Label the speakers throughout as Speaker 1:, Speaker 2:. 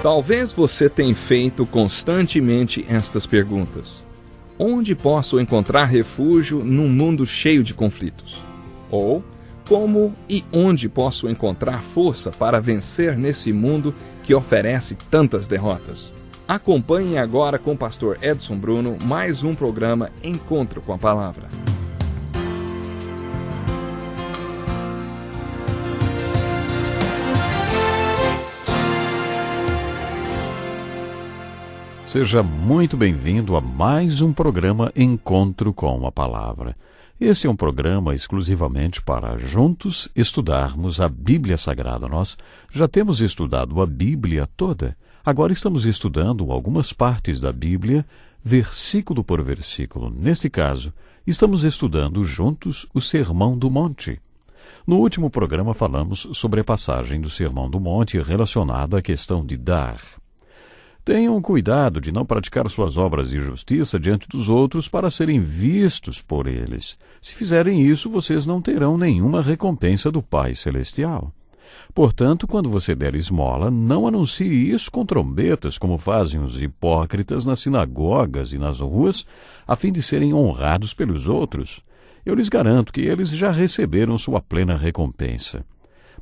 Speaker 1: Talvez você tenha feito constantemente estas perguntas. Onde posso encontrar refúgio num mundo cheio de conflitos? Ou, como e onde posso encontrar força para vencer nesse mundo que oferece tantas derrotas? Acompanhe agora com o pastor Edson Bruno mais um programa Encontro com a Palavra.
Speaker 2: Seja muito bem-vindo a mais um programa Encontro com a Palavra. Esse é um programa exclusivamente para juntos estudarmos a Bíblia Sagrada. Nós já temos estudado a Bíblia toda. Agora estamos estudando algumas partes da Bíblia, versículo por versículo. Neste caso, estamos estudando juntos o Sermão do Monte. No último programa falamos sobre a passagem do Sermão do Monte relacionada à questão de dar. Tenham cuidado de não praticar suas obras de justiça diante dos outros para serem vistos por eles. Se fizerem isso, vocês não terão nenhuma recompensa do Pai Celestial. Portanto, quando você der esmola, não anuncie isso com trombetas, como fazem os hipócritas nas sinagogas e nas ruas, a fim de serem honrados pelos outros. Eu lhes garanto que eles já receberam sua plena recompensa.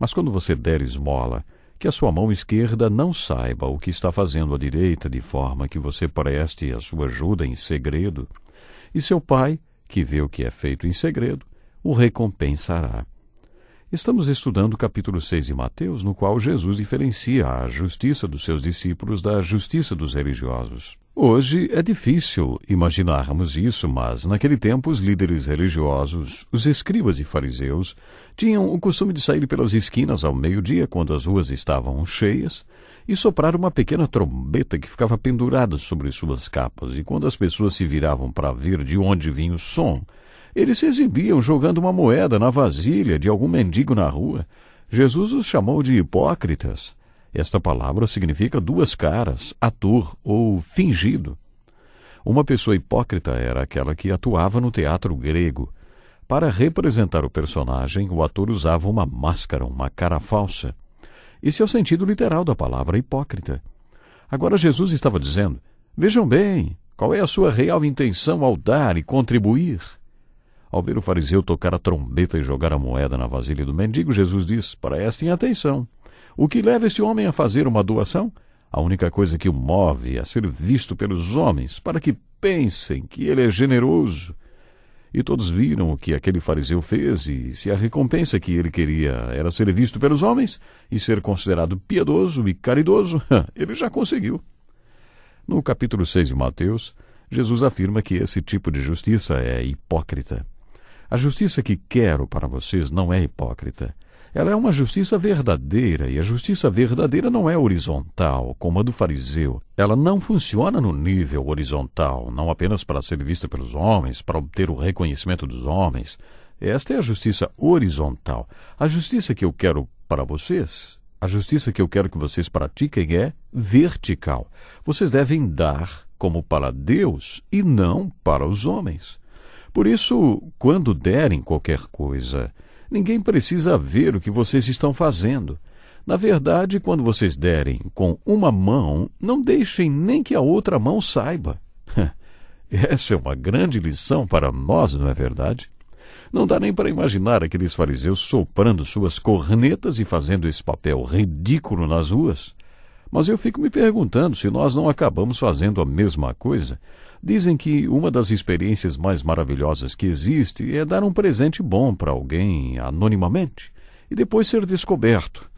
Speaker 2: Mas quando você der esmola, que a sua mão esquerda não saiba o que está fazendo a direita, de forma que você preste a sua ajuda em segredo, e seu Pai, que vê o que é feito em segredo, o recompensará. Estamos estudando o capítulo 6 de Mateus, no qual Jesus diferencia a justiça dos seus discípulos da justiça dos religiosos. Hoje é difícil imaginarmos isso, mas naquele tempo os líderes religiosos, os escribas e fariseus, tinham o costume de sair pelas esquinas ao meio-dia, quando as ruas estavam cheias, e soprar uma pequena trombeta que ficava pendurada sobre suas capas, e quando as pessoas se viravam para ver de onde vinha o som, eles se exibiam jogando uma moeda na vasilha de algum mendigo na rua. Jesus os chamou de hipócritas. Esta palavra significa duas caras, ator ou fingido. Uma pessoa hipócrita era aquela que atuava no teatro grego. Para representar o personagem, o ator usava uma máscara, uma cara falsa. Esse é o sentido literal da palavra hipócrita. Agora Jesus estava dizendo: vejam bem, qual é a sua real intenção ao dar e contribuir? Ao ver o fariseu tocar a trombeta e jogar a moeda na vasilha do mendigo, Jesus diz: prestem atenção. O que leva este homem a fazer uma doação? A única coisa que o move é a ser visto pelos homens, para que pensem que ele é generoso. E todos viram o que aquele fariseu fez, e se a recompensa que ele queria era ser visto pelos homens e ser considerado piedoso e caridoso, ele já conseguiu. No capítulo 6 de Mateus, Jesus afirma que esse tipo de justiça é hipócrita. A justiça que quero para vocês não é hipócrita. Ela é uma justiça verdadeira, e a justiça verdadeira não é horizontal, como a do fariseu. Ela não funciona no nível horizontal, não apenas para ser vista pelos homens, para obter o reconhecimento dos homens. Esta é a justiça horizontal. A justiça que eu quero para vocês, a justiça que eu quero que vocês pratiquem é vertical. Vocês devem dar como para Deus e não para os homens. Por isso, quando derem qualquer coisa, ninguém precisa ver o que vocês estão fazendo. Na verdade, quando vocês derem com uma mão, não deixem nem que a outra mão saiba. Essa é uma grande lição para nós, não é verdade? Não dá nem para imaginar aqueles fariseus soprando suas cornetas e fazendo esse papel ridículo nas ruas. Mas eu fico me perguntando se nós não acabamos fazendo a mesma coisa. Dizem que uma das experiências mais maravilhosas que existe é dar um presente bom para alguém anonimamente e depois ser descoberto.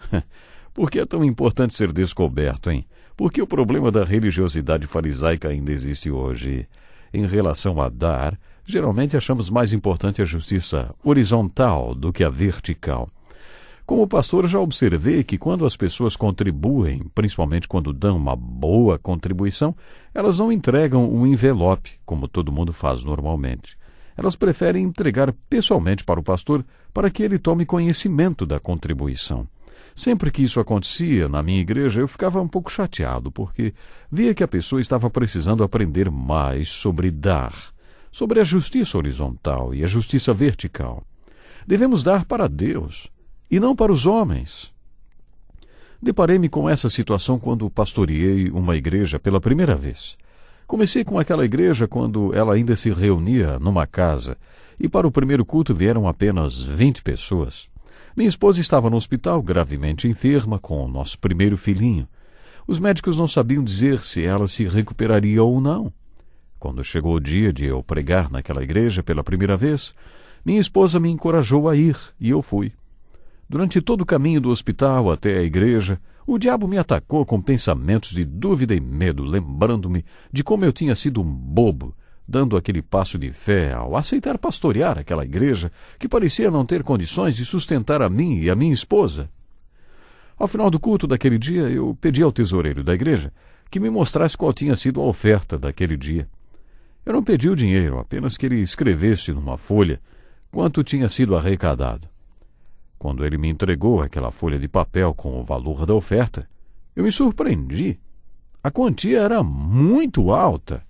Speaker 2: Por que é tão importante ser descoberto, hein? Porque o problema da religiosidade farisaica ainda existe hoje. Em relação a dar, geralmente achamos mais importante a justiça horizontal do que a vertical. Como pastor, já observei que quando as pessoas contribuem, principalmente quando dão uma boa contribuição, elas não entregam um envelope, como todo mundo faz normalmente. Elas preferem entregar pessoalmente para o pastor para que ele tome conhecimento da contribuição. Sempre que isso acontecia na minha igreja, eu ficava um pouco chateado, porque via que a pessoa estava precisando aprender mais sobre dar, sobre a justiça horizontal e a justiça vertical. Devemos dar para Deus e não para os homens. Deparei-me com essa situação quando pastoreei uma igreja pela primeira vez. Comecei com aquela igreja quando ela ainda se reunia numa casa, e para o primeiro culto vieram apenas 20 pessoas. Minha esposa estava no hospital, gravemente enferma, com o nosso primeiro filhinho. Os médicos não sabiam dizer se ela se recuperaria ou não. Quando chegou o dia de eu pregar naquela igreja pela primeira vez, minha esposa me encorajou a ir, e eu fui. Durante todo o caminho do hospital até a igreja, o diabo me atacou com pensamentos de dúvida e medo, lembrando-me de como eu tinha sido um bobo, dando aquele passo de fé ao aceitar pastorear aquela igreja que parecia não ter condições de sustentar a mim e a minha esposa. Ao final do culto daquele dia, eu pedi ao tesoureiro da igreja que me mostrasse qual tinha sido a oferta daquele dia. Eu não pedi o dinheiro, apenas que ele escrevesse numa folha quanto tinha sido arrecadado. Quando ele me entregou aquela folha de papel com o valor da oferta, eu me surpreendi. A quantia era muito alta.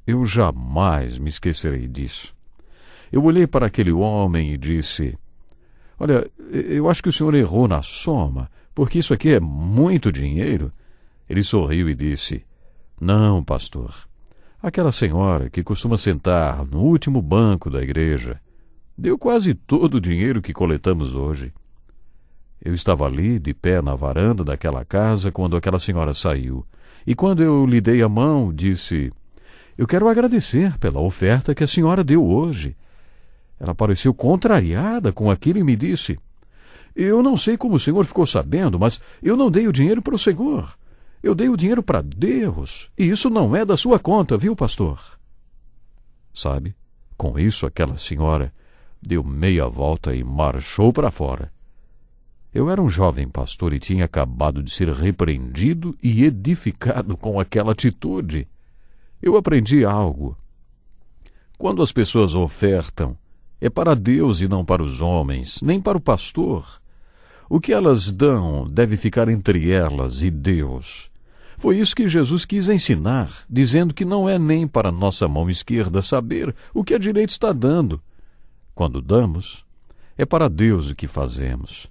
Speaker 2: Eu jamais me esquecerei disso. Eu olhei para aquele homem e disse: "Olha, eu acho que o senhor errou na soma, porque isso aqui é muito dinheiro." Ele sorriu e disse: "Não, pastor. Aquela senhora que costuma sentar no último banco da igreja deu quase todo o dinheiro que coletamos hoje." Eu estava ali, de pé na varanda daquela casa, quando aquela senhora saiu. E quando eu lhe dei a mão, disse: "Eu quero agradecer pela oferta que a senhora deu hoje." Ela pareceu contrariada com aquilo e me disse: "Eu não sei como o senhor ficou sabendo, mas eu não dei o dinheiro para o senhor. Eu dei o dinheiro para Deus, e isso não é da sua conta, viu, pastor?" Sabe, com isso aquela senhora deu meia volta e marchou para fora. Eu era um jovem pastor e tinha acabado de ser repreendido e edificado com aquela atitude. Eu aprendi algo. Quando as pessoas ofertam, é para Deus e não para os homens, nem para o pastor. O que elas dão deve ficar entre elas e Deus. Foi isso que Jesus quis ensinar, dizendo que não é nem para nossa mão esquerda saber o que a direita está dando. Quando damos, é para Deus o que fazemos.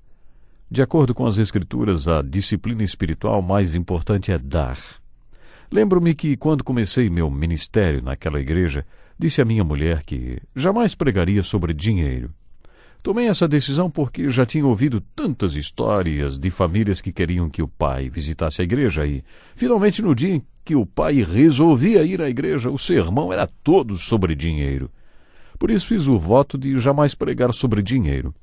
Speaker 2: De acordo com as Escrituras, a disciplina espiritual mais importante é dar. Lembro-me que, quando comecei meu ministério naquela igreja, disse à minha mulher que jamais pregaria sobre dinheiro. Tomei essa decisão porque já tinha ouvido tantas histórias de famílias que queriam que o pai visitasse a igreja e, finalmente, no dia em que o pai resolvia ir à igreja, o sermão era todo sobre dinheiro. Por isso fiz o voto de jamais pregar sobre dinheiro.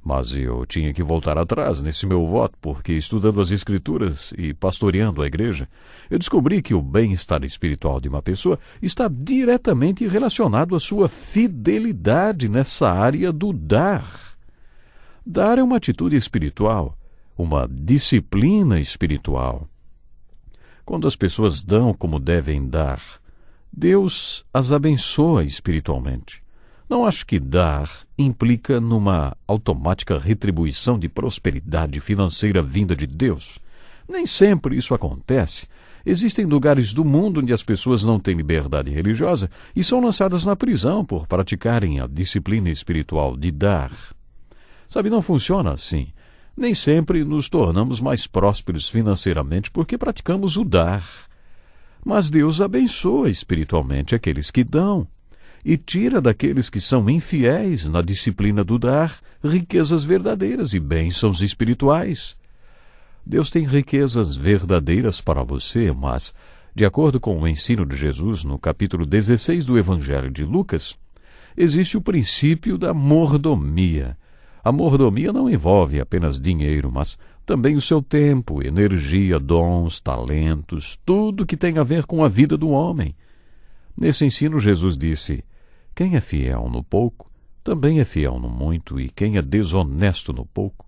Speaker 2: Mas eu tinha que voltar atrás nesse meu voto, porque estudando as Escrituras e pastoreando a igreja, eu descobri que o bem-estar espiritual de uma pessoa está diretamente relacionado à sua fidelidade nessa área do dar. Dar é uma atitude espiritual, uma disciplina espiritual. Quando as pessoas dão como devem dar, Deus as abençoa espiritualmente. Não acho que dar implica numa automática retribuição de prosperidade financeira vinda de Deus. Nem sempre isso acontece. Existem lugares do mundo onde as pessoas não têm liberdade religiosa e são lançadas na prisão por praticarem a disciplina espiritual de dar. Sabe, não funciona assim. Nem sempre nos tornamos mais prósperos financeiramente porque praticamos o dar. Mas Deus abençoa espiritualmente aqueles que dão e tira daqueles que são infiéis na disciplina do dar riquezas verdadeiras e bênçãos espirituais. Deus tem riquezas verdadeiras para você, mas, de acordo com o ensino de Jesus no capítulo 16 do Evangelho de Lucas, existe o princípio da mordomia. A mordomia não envolve apenas dinheiro, mas também o seu tempo, energia, dons, talentos, tudo que tem a ver com a vida do homem. Nesse ensino, Jesus disse: "Quem é fiel no pouco, também é fiel no muito, e quem é desonesto no pouco,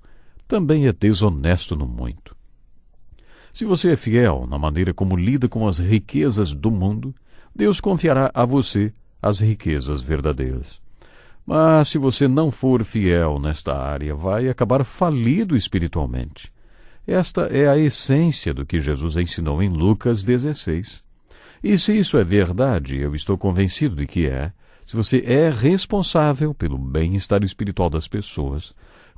Speaker 2: também é desonesto no muito." Se você é fiel na maneira como lida com as riquezas do mundo, Deus confiará a você as riquezas verdadeiras. Mas se você não for fiel nesta área, vai acabar falido espiritualmente. Esta é a essência do que Jesus ensinou em Lucas 16. E se isso é verdade, eu estou convencido de que é, se você é responsável pelo bem-estar espiritual das pessoas,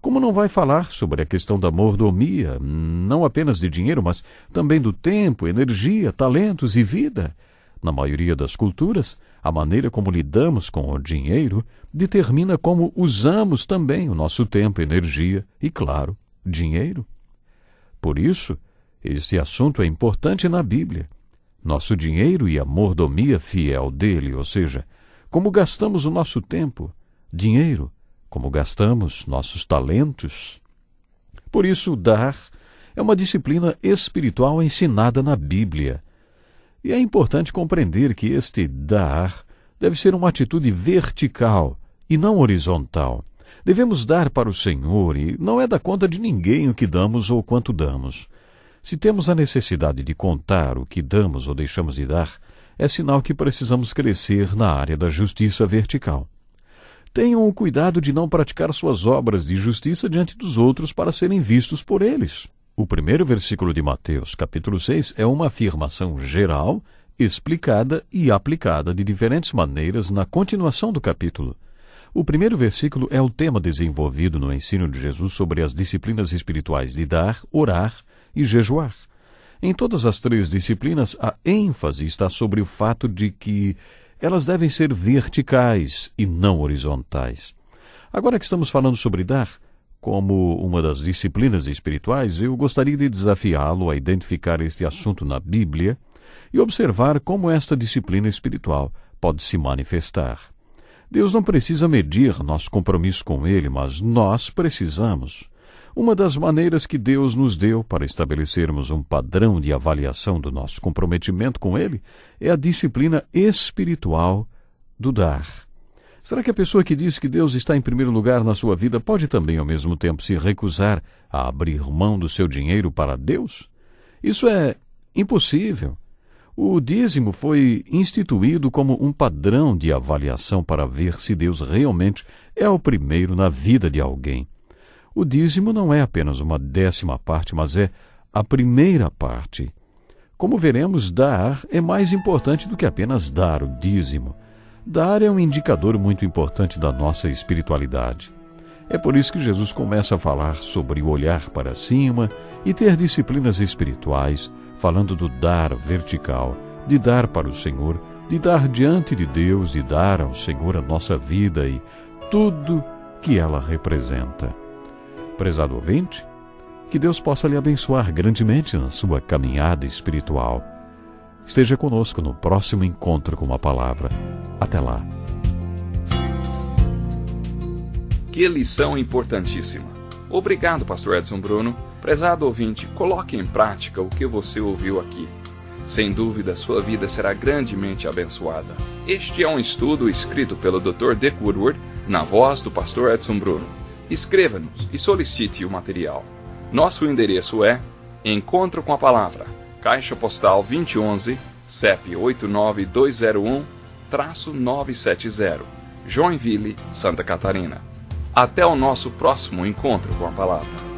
Speaker 2: Como não vai falar sobre a questão da mordomia, não apenas de dinheiro, mas também do tempo, energia, talentos e vida? Na maioria das culturas, a maneira como lidamos com o dinheiro determina como usamos também o nosso tempo, energia e, claro, dinheiro. Por isso, esse assunto é importante na Bíblia. Nosso dinheiro e a mordomia fiel dele, ou seja, como gastamos o nosso tempo, dinheiro, como gastamos nossos talentos. Por isso, dar é uma disciplina espiritual ensinada na Bíblia. E é importante compreender que este dar deve ser uma atitude vertical e não horizontal. Devemos dar para o Senhor e não é da conta de ninguém o que damos ou quanto damos. Se temos a necessidade de contar o que damos ou deixamos de dar, é sinal que precisamos crescer na área da justiça vertical. Tenham o cuidado de não praticar suas obras de justiça diante dos outros para serem vistos por eles. O primeiro versículo de Mateus, capítulo 6, é uma afirmação geral, explicada e aplicada de diferentes maneiras na continuação do capítulo. O primeiro versículo é o tema desenvolvido no ensino de Jesus sobre as disciplinas espirituais de dar, orar e jejuar. Em todas as três disciplinas, a ênfase está sobre o fato de que elas devem ser verticais e não horizontais. Agora que estamos falando sobre dar, como uma das disciplinas espirituais, eu gostaria de desafiá-lo a identificar este assunto na Bíblia e observar como esta disciplina espiritual pode se manifestar. Deus não precisa medir nosso compromisso com Ele, mas nós precisamos. Uma das maneiras que Deus nos deu para estabelecermos um padrão de avaliação do nosso comprometimento com Ele é a disciplina espiritual do dar. Será que a pessoa que diz que Deus está em primeiro lugar na sua vida pode também, ao mesmo tempo, se recusar a abrir mão do seu dinheiro para Deus? Isso é impossível. O dízimo foi instituído como um padrão de avaliação para ver se Deus realmente é o primeiro na vida de alguém. O dízimo não é apenas uma 10ª parte, mas é a primeira parte. Como veremos, dar é mais importante do que apenas dar o dízimo. Dar é um indicador muito importante da nossa espiritualidade. É por isso que Jesus começa a falar sobre o olhar para cima e ter disciplinas espirituais, falando do dar vertical, de dar para o Senhor, de dar diante de Deus, de dar ao Senhor a nossa vida e tudo que ela representa. Prezado ouvinte, que Deus possa lhe abençoar grandemente na sua caminhada espiritual. Esteja conosco no próximo encontro com a palavra. Até lá.
Speaker 1: Que lição importantíssima. Obrigado, pastor Edson Bruno. Prezado ouvinte, coloque em prática o que você ouviu aqui. Sem dúvida, sua vida será grandemente abençoada. Este é um estudo escrito pelo Dr. Dick Woodward, na voz do pastor Edson Bruno. Escreva-nos e solicite o material. Nosso endereço é Encontro com a Palavra, Caixa Postal 2011, CEP 89201-970, Joinville, Santa Catarina. Até o nosso próximo encontro com a Palavra.